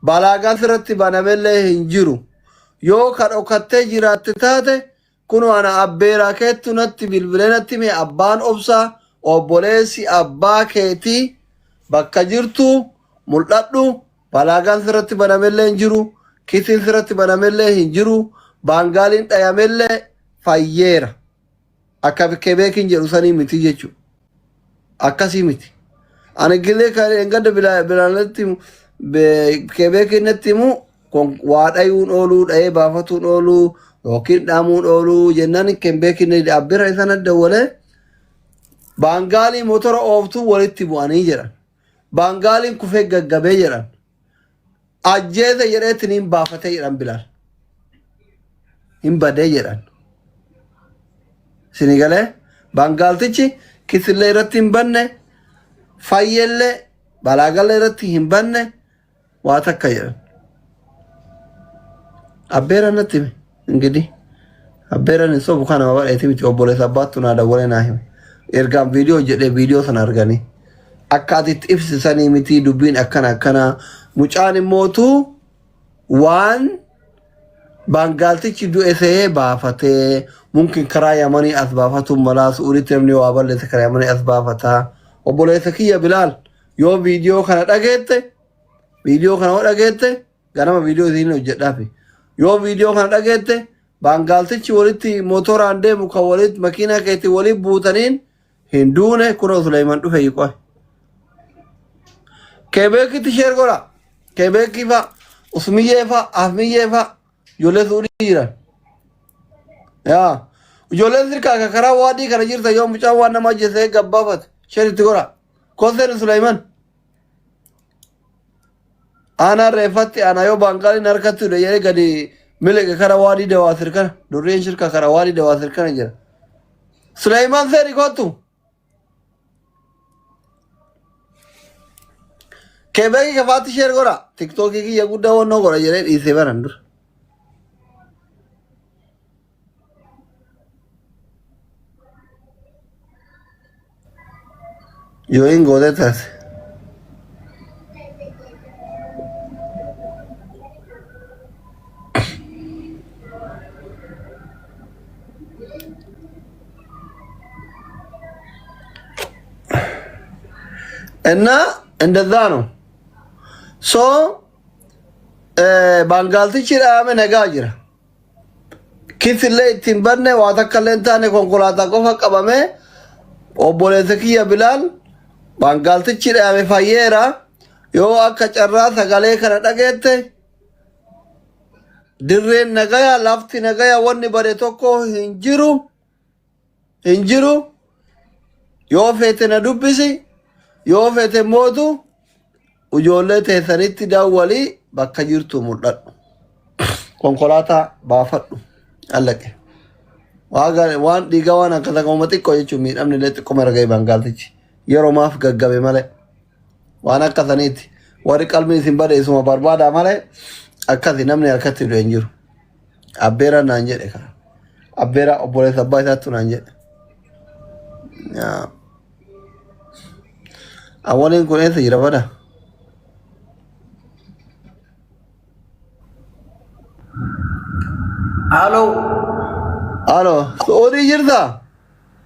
balaagaan sirratti banamellee hin jiru. Yoo kan dhokattee jiraatte taate kun ana abbeeraa keettu natti bilbilee natti mee abbaan obsaa obboleessi abbaa keetii bakka jirtu mul'adhu balaagaan sirratti banamellee hin jiru. Kitiin sirratti banamellee hin jiru. Baangaaliin dhayamellee fayyeera. Akka kebeekin jedhu sanii miti jechuudha. Akkasii miti. Ani gilee kan engada bilaaletti kebeekin natti himu waa dhayuun ooluu dhayee baafatuun ooluu yookiin dhaamuun ooluu jennaan kebeekin abbira isaan adda walee baangaalii motora ooftuu walitti bu'anii jedhan. Baangaaliin kufee gaggabee jedhan. Ajjeese jedheetiin hin baafatee jedhan bilaal. Hin badee jedhan. Sinigalee baangaaltichi kisillee irratti hin banne fayyellee balaagallee irratti hin banne waa takka jedhan. Abbeera natti hime ingidi. Abbeera ni sobu kana mabadheeti miti obboleessa abbaattu naa dawwalee naa hime. Ergaan viidiyoo jedhee viidiyoo sana arganii. Akka atitti ibsisanii miti dubbiin akkana mucaan immootu waan baangaaltichi du'e ta'ee baafatee mungkin karaa yamanii as baafatuun malaa su'uuritti namni waa balleessa karaa yamanii as baafataa. Obboleessa kiyya Bilaal yoo viidiyoo kana dhageette ganama viidiyoo isiin hojjedhaafi. Yoo viidiyoo kana dhageette baangaaltichi walitti motoraan deemu kan walitti makiinaa keetti walitti buutaniin hin duune kunoo Suleyman dhufe yiqoe. Kebeekitti sheer godha. Kebeekii fa'a, Usmiyyee fa'a, Afmiyyee fa'a ijoollee suudhii jiran. Ijoolleen sirkaa karaa waadii kana jirta yoo mucaan waan nama ajjeesee gabbaafate sheer itti godha. Koseen Suleyman. Aanaa reeffatti aanaa yoo baangaaliin harkatti hidhe jedhee gadi miliqe karaa waadii dawaasir kana durreen shirkaa karaa waadii dawaasir kana jira. Suleyman seeri kottu. Kebeeki kafaatti sheer godha. Tiktookii kiyya guddaa wannoo godha jedhee dhiisee baran dura. Yoo hin gootee taate. እና እንደዛ ነው። ሶ baangaaltichi dhaame nagaa jira. Kisillee ittiin banne waa takkallee hin taane konkolaataa qofa qabame obboleessa kiyya Bilaal baangaaltichi dhaame fayyeera. Yoo akka carraa sagalee kana dhageette dirreen nagaya lafti nagaya wanni bade tokko hin jiru. Yoo feete na dubbisi yoo feete mootu ijoollee teessanitti daawwalii bakka jirtu mul'adhu. Konkolaataa baafadhu. Allaqe. Waan dhiigaa waan akkasa qaama xiqqoo jechuun miidhamni illee xiqqoo margee baangaaltichi. Yeroo maaf gaggabe malee. Waan akkasaniiti. Warri qalbii isin badeessuma barbaadaa malee akkasi namni harkatti hidhu hin jiru. Abbeera naan jedhe kana. Abbeera obboleessa abbaa isaattu naan jedhe. Awwaliin kun eessa jira bada? Halo, Saudi jirta?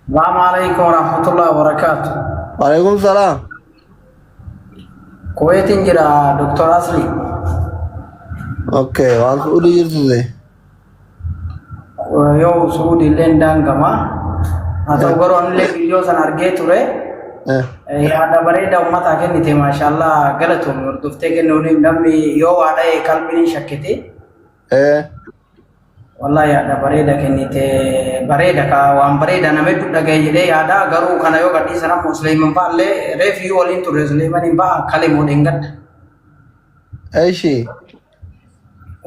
Assalamualaikum warahmatullahi wabarakatuh. Waalaikumsalam. Kuwaitin jira Dr. Asli. Okay, waan Saudi jirtu se? Yo Saudi lendang gama. Atau baru anle video san arge ture. Ada bareeda ummata kennite maashaallah galatoon hordoftee kennuun namni yoo waadhee qalbiin shakkite wallahi ada bareeda kennite bareeda ka waan bareeda nama dhagee jedhee yaada garuu kana yoo gadhiisan ammoo Suleyman fa'allee reefi waliin ture Suleyman ba'a kale moodeen gadda. Aishi.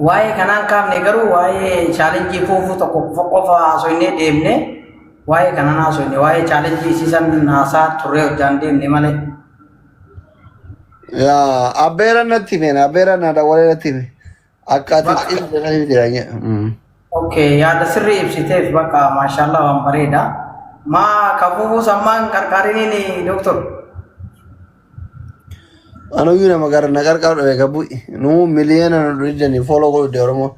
Waa'ee kanaan kaafne garuu waa'ee chaalenjii fuufuu tokko qofa haasofnee deemne. Waa'ee kana naasofne waa'ee chaalenjii isiisan naasaa turre hojjaan deemne malee. Yaa abbeera natti hime abbeera naada walee natti hime akka ati xiqqeessanii jiranya. Okay yaada sirrii ibsiteef bakka maashaallah waan bareeda. Maa kafuufuu sammaan qarqariniin doktor. Anu yuna magara nagarqar dhabe gabu nu miliona nu ridani follow go de oromo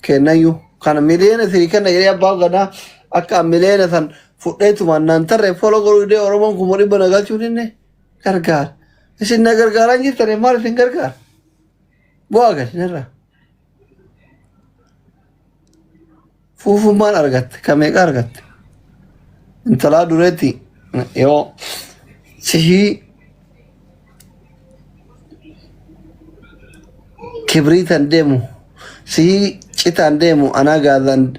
kenayu kana miliona siri kana yari abba gada akka miliona san fudhetu manan tarre follow go de oromo kumuri banagal chuninne gargar isin nagargaran ji tare mar sin gargar bo agar nera fufu man argat kame argat intala dureti yo sihi كبريت اندمو سي شيت اندمو انا قاعد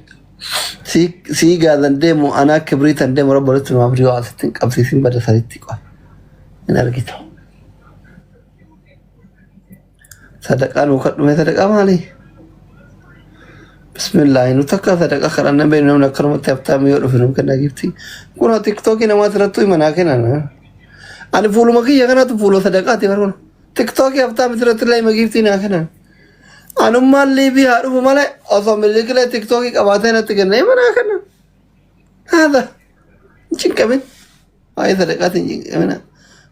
سي قاعد اندمو انا كبريت اندمو رب رت ما بريو عاستين قبسيسين بدا سالتي قال انا رجيتو صدقان وقت ما صدقه مالي بسم الله انو تكا صدقه خرنا بينهم نكرم تفتام يعرفون كنا جبتي كنا تيك توك ما ترتوي مناكنا انا فولو مكي يغنا تفولو صدقاتي ورون تيك توك يفتام ترت لي ما جبتي ناكنا अनुमान ले भी हारू माले असो मिलने के लिए टिकटॉक की आवाज़ है ना तो नहीं बना करना हाँ था चिंका में आये था देखा थी चिंका में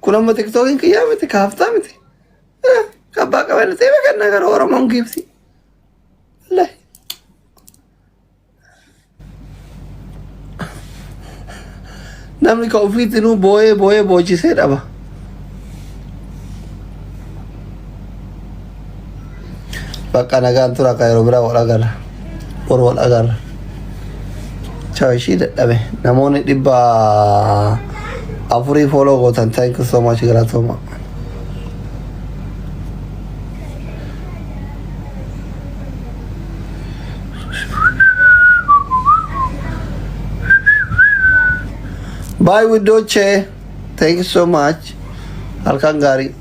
कुलम में टिकटॉक की किया में थे खाफ्ता में थे कब बाका मैंने सेवा करना कर और हम गिफ्ट सी ले नाम कॉफी तीनों बोए बोए बोची से रहा Baka nagaan tura kayo bra wala gar por wala gar choy shi dabe namoni diba afuri follow go tan thank you so much gratoma bye with doche thank you so much alkan gari